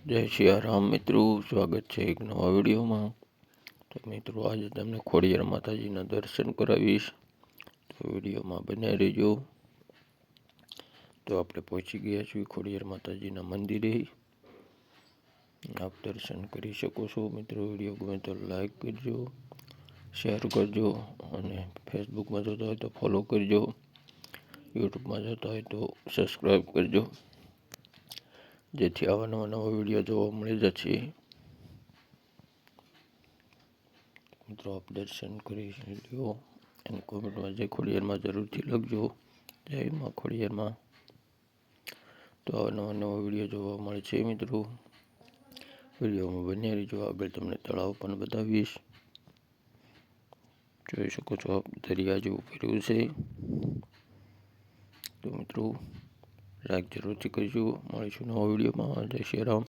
જય સિયારામ મિત્રો, સ્વાગત છે એક નવા વિડીયોમાં. તો મિત્રો, આજે તમને ખોડિયાર માતાજીના દર્શન કરાવીશ, તો વિડીયોમાં બન્યા રહેજો. તો આપણે પહોંચી ગયા છીએ ખોડિયાર માતાજીના મંદિરે. આપ દર્શન કરી શકો છો મિત્રો. વિડીયો ગમે તો લાઈક કરજો, શેર કરજો, અને ફેસબુકમાં જોતા હોય તો ફોલો કરજો, યુટ્યુબમાં જોતા હોય તો સબસ્ક્રાઈબ કરજો, જેથી આવા નવા વિડીયો જોવા મળી જશે. મિત્રો, આપ દર્શન કરી લો અને કોમેન્ટમાં જય ખોડિયારમાં જરૂરથી લખજો. જય માં ખોડિયારમાં. તો આવા નવા વિડીયો જોવા મળે છે મિત્રો. વિડીયોમાં બન્યા રહીજો. આગળ તમને તળાવ પણ બતાવીશ. જોઈ શકો છો આપ, દરિયા જેવું કર્યું છે. તો મિત્રો, લાઈક જરૂરથી કરજો. મળીશું નવા વિડીયોમાં. જય શ્રી રામ.